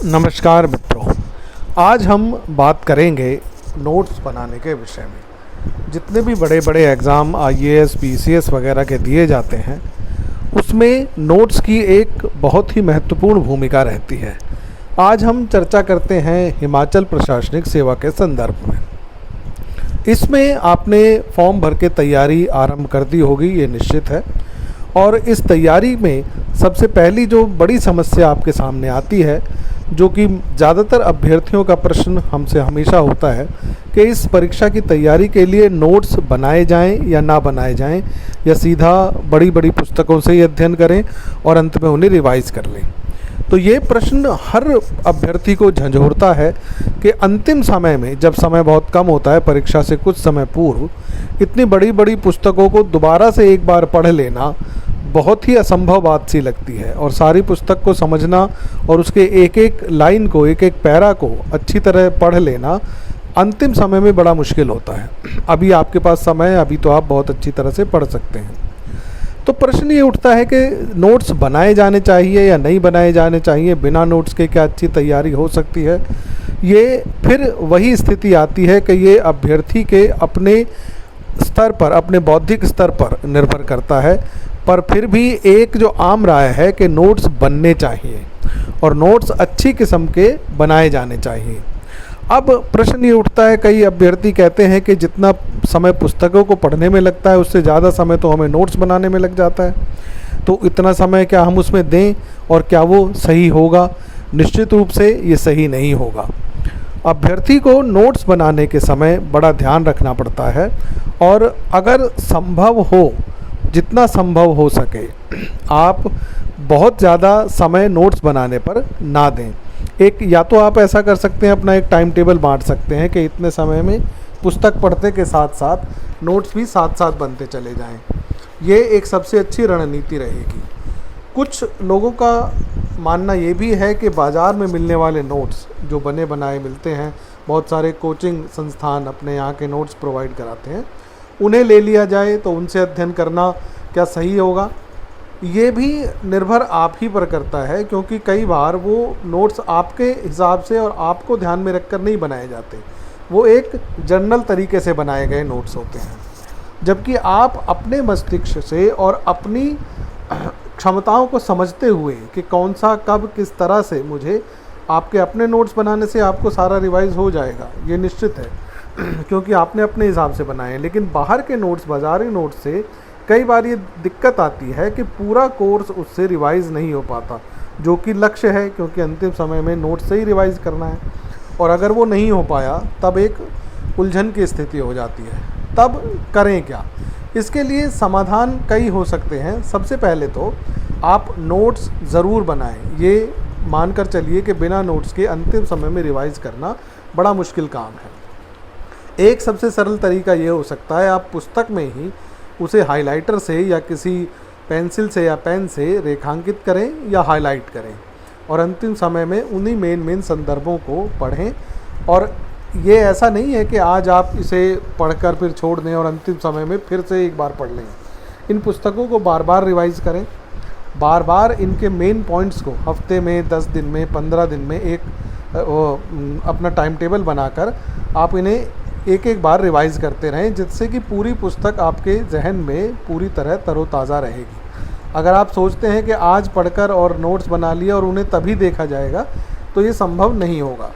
नमस्कार मित्रों, आज हम बात करेंगे नोट्स बनाने के विषय में। जितने भी बड़े बड़े एग्ज़ाम आईएएस, पीसीएस वगैरह के दिए जाते हैं, उसमें नोट्स की एक बहुत ही महत्वपूर्ण भूमिका रहती है। आज हम चर्चा करते हैं हिमाचल प्रशासनिक सेवा के संदर्भ में। इसमें आपने फॉर्म भर के तैयारी आरंभ कर दी होगी, ये निश्चित है। और इस तैयारी में सबसे पहली जो बड़ी समस्या आपके सामने आती है, जो कि ज़्यादातर अभ्यर्थियों का प्रश्न हमसे हमेशा होता है कि इस परीक्षा की तैयारी के लिए नोट्स बनाए जाएं या ना बनाए जाएं, या सीधा बड़ी बड़ी पुस्तकों से ही अध्ययन करें और अंत में उन्हें रिवाइज़ कर लें। तो ये प्रश्न हर अभ्यर्थी को झंझोड़ता है कि अंतिम समय में, जब समय बहुत कम होता है, परीक्षा से कुछ समय पूर्व, इतनी बड़ी बड़ी पुस्तकों को दोबारा से एक बार पढ़ लेना बहुत ही असंभव बात सी लगती है। और सारी पुस्तक को समझना और उसके एक एक लाइन को, एक एक पैरा को अच्छी तरह पढ़ लेना अंतिम समय में बड़ा मुश्किल होता है। अभी आपके पास समय है, अभी तो आप बहुत अच्छी तरह से पढ़ सकते हैं। तो प्रश्न ये उठता है कि नोट्स बनाए जाने चाहिए या नहीं बनाए जाने चाहिए, बिना नोट्स के क्या अच्छी तैयारी हो सकती है। ये फिर वही स्थिति आती है कि ये अभ्यर्थी के अपने स्तर पर, अपने बौद्धिक स्तर पर निर्भर करता है। पर फिर भी एक जो आम राय है कि नोट्स बनने चाहिए और नोट्स अच्छी किस्म के बनाए जाने चाहिए। अब प्रश्न ये उठता है, कई अभ्यर्थी कहते हैं कि जितना समय पुस्तकों को पढ़ने में लगता है, उससे ज़्यादा समय तो हमें नोट्स बनाने में लग जाता है। तो इतना समय क्या हम उसमें दें, और क्या वो सही होगा? निश्चित रूप से ये सही नहीं होगा। अभ्यर्थी को नोट्स बनाने के समय बड़ा ध्यान रखना पड़ता है, और अगर संभव हो, जितना संभव हो सके, आप बहुत ज़्यादा समय नोट्स बनाने पर ना दें। एक या तो आप ऐसा कर सकते हैं, अपना एक टाइम टेबल बांट सकते हैं कि इतने समय में पुस्तक पढ़ते के साथ साथ नोट्स भी साथ साथ बनते चले जाएं। ये एक सबसे अच्छी रणनीति रहेगी। कुछ लोगों का मानना ये भी है कि बाज़ार में मिलने वाले नोट्स जो बने बनाए मिलते हैं, बहुत सारे कोचिंग संस्थान अपने यहाँ के नोट्स प्रोवाइड कराते हैं, उन्हें ले लिया जाए तो उनसे अध्ययन करना क्या सही होगा? ये भी निर्भर आप ही पर करता है, क्योंकि कई बार वो नोट्स आपके हिसाब से और आपको ध्यान में रखकर नहीं बनाए जाते। वो एक जर्नल तरीके से बनाए गए नोट्स होते हैं, जबकि आप अपने मस्तिष्क से और अपनी क्षमताओं को समझते हुए कि कौन सा कब किस तरह से, मुझे आपके अपने नोट्स बनाने से आपको सारा रिवाइज़ हो जाएगा, ये निश्चित है, क्योंकि आपने अपने हिसाब से बनाए हैं। लेकिन बाहर के नोट्स, बाज़ारी नोट्स से कई बार ये दिक्कत आती है कि पूरा कोर्स उससे रिवाइज़ नहीं हो पाता, जो कि लक्ष्य है, क्योंकि अंतिम समय में नोट्स से ही रिवाइज़ करना है। और अगर वो नहीं हो पाया, तब एक उलझन की स्थिति हो जाती है। तब करें क्या? इसके लिए समाधान कई हो सकते हैं। सबसे पहले तो आप नोट्स ज़रूर बनाएं। ये मानकर चलिए कि बिना नोट्स के अंतिम समय में रिवाइज़ करना बड़ा मुश्किल काम है। एक सबसे सरल तरीका ये हो सकता है, आप पुस्तक में ही उसे हाइलाइटर से या किसी पेंसिल से या पेन से रेखांकित करें या हाईलाइट करें, और अंतिम समय में उन्हीं मेन संदर्भों को पढ़ें। और ये ऐसा नहीं है कि आज आप इसे पढ़कर फिर छोड़ दें और अंतिम समय में फिर से एक बार पढ़ लें। इन पुस्तकों को बार बार रिवाइज़ करें, बार बार इनके मेन पॉइंट्स को हफ्ते में, 10 दिन में, 15 दिन में एक अपना टाइम टेबल बनाकर आप इन्हें एक एक बार रिवाइज़ करते रहें, जिससे कि पूरी पुस्तक आपके जहन में पूरी तरह तरोताज़ा रहेगी। अगर आप सोचते हैं कि आज पढ़कर और नोट्स बना लिया और उन्हें तभी देखा जाएगा, तो ये संभव नहीं होगा।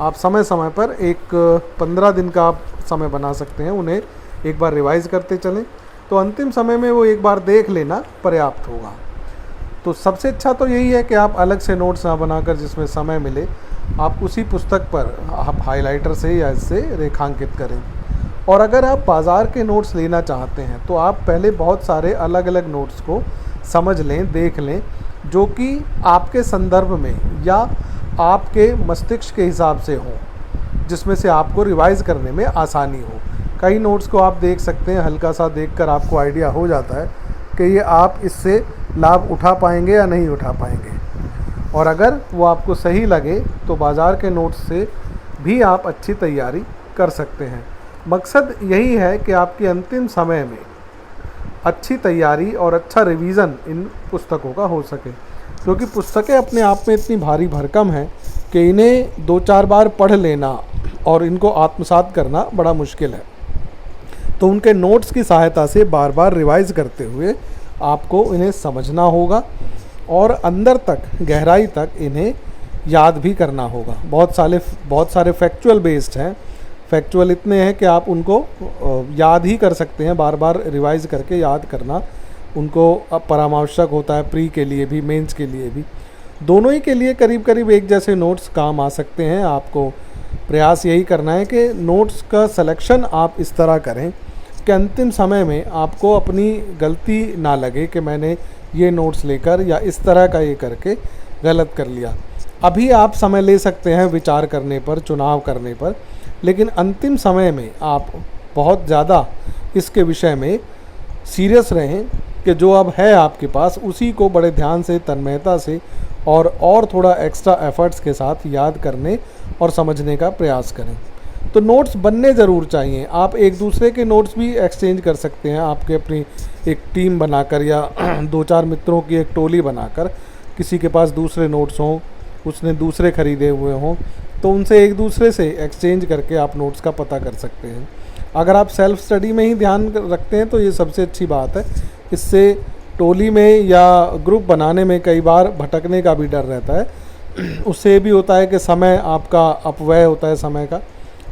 आप समय समय पर एक 15 दिन का आप समय बना सकते हैं, उन्हें एक बार रिवाइज़ करते चलें, तो अंतिम समय में वो एक बार देख लेना पर्याप्त होगा। तो सबसे अच्छा तो यही है कि आप अलग से नोट्स ना बनाकर, जिसमें समय मिले, आप उसी पुस्तक पर आप हाइलाइटर से या इससे रेखांकित करें। और अगर आप बाज़ार के नोट्स लेना चाहते हैं, तो आप पहले बहुत सारे अलग अलग नोट्स को समझ लें, देख लें, जो कि आपके संदर्भ में या आपके मस्तिष्क के हिसाब से हों, जिसमें से आपको रिवाइज़ करने में आसानी हो। कई नोट्स को आप देख सकते हैं, हल्का सा देखकर आपको आइडिया हो जाता है कि ये आप इससे लाभ उठा पाएंगे या नहीं उठा पाएंगे। और अगर वो आपको सही लगे, तो बाज़ार के नोट्स से भी आप अच्छी तैयारी कर सकते हैं। मकसद यही है कि आपकी अंतिम समय में अच्छी तैयारी और अच्छा रिवीजन इन पुस्तकों का हो सके, क्योंकि पुस्तकें अपने आप में इतनी भारी भरकम हैं कि इन्हें 2-4 बार पढ़ लेना और इनको आत्मसात करना बड़ा मुश्किल है। तो उनके नोट्स की सहायता से बार बार रिवाइज़ करते हुए आपको इन्हें समझना होगा और अंदर तक, गहराई तक इन्हें याद भी करना होगा। बहुत सारे फैक्चुअल बेस्ड हैं। फैक्चुअल इतने हैं कि आप उनको याद ही कर सकते हैं। बार बार रिवाइज़ करके याद करना उनको परामर्शक होता है, प्री के लिए भी, मेंस के लिए भी। दोनों ही के लिए करीब करीब एक जैसे नोट्स काम आ सकते हैं। आपको प्रयास यही करना है कि नोट्स का सिलेक्शन आप इस तरह करें कि अंतिम समय में आपको अपनी गलती ना लगे कि मैंने ये नोट्स लेकर या इस तरह का ये करके गलत कर लिया। अभी आप समय ले सकते हैं विचार करने पर, चुनाव करने पर, लेकिन अंतिम समय में आप बहुत ज़्यादा इसके विषय में सीरियस रहें कि जो अब है आपके पास उसी को बड़े ध्यान से, तन्मयता से और थोड़ा एक्स्ट्रा एफर्ट्स के साथ याद करने और समझने का प्रयास करें। तो नोट्स बनने ज़रूर चाहिए। आप एक दूसरे के नोट्स भी एक्सचेंज कर सकते हैं। आपके अपनी एक टीम बनाकर या 2-4 मित्रों की एक टोली बनाकर, किसी के पास दूसरे नोट्स हों, उसने दूसरे ख़रीदे हुए हों, तो उनसे एक दूसरे से एक्सचेंज करके आप नोट्स का पता कर सकते हैं। अगर आप सेल्फ़ स्टडी में ही ध्यान रखते हैं तो ये सबसे अच्छी बात है। इससे टोली में या ग्रुप बनाने में कई बार भटकने का भी डर रहता है। उससे भी होता है कि समय आपका अपव्यय होता है समय का।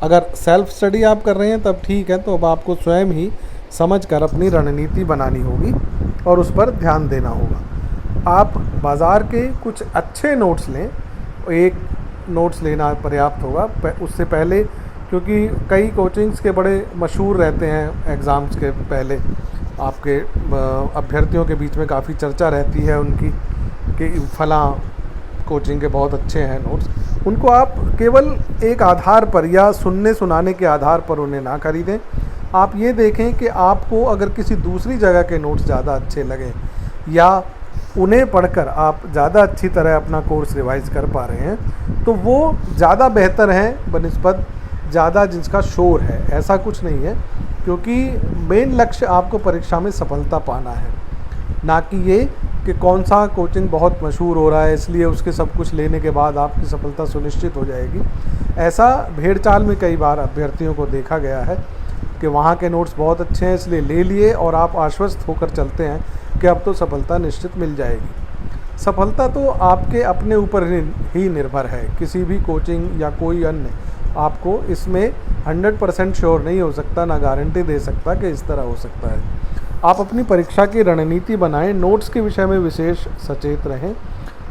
अगर सेल्फ़ स्टडी आप कर रहे हैं तब ठीक है, तो अब आपको स्वयं ही समझकर अपनी रणनीति बनानी होगी और उस पर ध्यान देना होगा। आप बाज़ार के कुछ अच्छे नोट्स लें, एक नोट्स लेना पर्याप्त होगा उससे पहले, क्योंकि कई कोचिंग्स के बड़े मशहूर रहते हैं एग्ज़ाम्स के पहले। आपके अभ्यर्थियों के बीच में काफ़ी चर्चा रहती है उनकी कि फलां कोचिंग के बहुत अच्छे हैं नोट्स। उनको आप केवल एक आधार पर या सुनने सुनाने के आधार पर उन्हें ना खरीदें। आप ये देखें कि आपको अगर किसी दूसरी जगह के नोट्स ज़्यादा अच्छे लगें या उन्हें पढ़कर आप ज़्यादा अच्छी तरह अपना कोर्स रिवाइज़ कर पा रहे हैं, तो वो ज़्यादा बेहतर हैं बनिस्बत ज़्यादा जिसका शोर है। ऐसा कुछ नहीं है, क्योंकि मेन लक्ष्य आपको परीक्षा में सफलता पाना है, ना कि ये कि कौन सा कोचिंग बहुत मशहूर हो रहा है इसलिए उसके सब कुछ लेने के बाद आपकी सफलता सुनिश्चित हो जाएगी। ऐसा भेड़चाल में कई बार अभ्यर्थियों को देखा गया है कि वहाँ के नोट्स बहुत अच्छे हैं इसलिए ले लिए और आप आश्वस्त होकर चलते हैं कि अब तो सफलता निश्चित मिल जाएगी। सफलता तो आपके अपने ऊपर ही निर्भर है। किसी भी कोचिंग या कोई अन्य आपको इसमें 100% श्योर नहीं हो सकता, ना गारंटी दे सकता कि इस तरह हो सकता है। आप अपनी परीक्षा की रणनीति बनाएं, नोट्स के विषय में विशेष सचेत रहें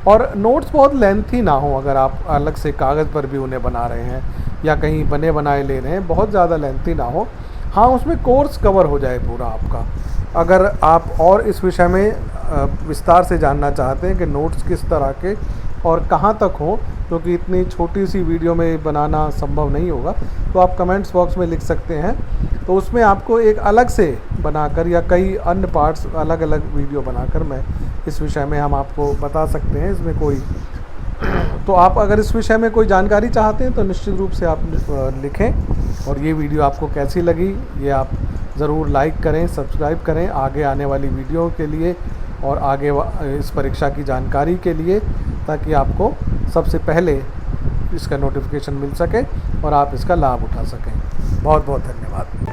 और नोट्स बहुत लेंथी ना हो। अगर आप अलग से कागज़ पर भी उन्हें बना रहे हैं या कहीं बने बनाए ले रहे हैं, बहुत ज़्यादा लेंथी ना हो। हाँ, उसमें कोर्स कवर हो जाए पूरा आपका। अगर आप और इस विषय में विस्तार से जानना चाहते हैं कि नोट्स किस तरह के और कहाँ तक हो, क्योंकि इतनी छोटी सी वीडियो में बनाना संभव नहीं होगा, तो आप कमेंट्स बॉक्स में लिख सकते हैं। तो उसमें आपको एक अलग से बनाकर या कई अन्य पार्ट्स अलग अलग वीडियो बनाकर मैं इस विषय में हम आपको बता सकते हैं। इसमें कोई तो आप अगर इस विषय में कोई जानकारी चाहते हैं तो निश्चित रूप से आप लिखें। और ये वीडियो आपको कैसी लगी ये आप ज़रूर लाइक करें, सब्सक्राइब करें आगे आने वाली वीडियो के लिए और आगे इस परीक्षा की जानकारी के लिए, ताकि आपको सबसे पहले इसका नोटिफिकेशन मिल सके और आप इसका लाभ उठा सकें। बहुत बहुत धन्यवाद।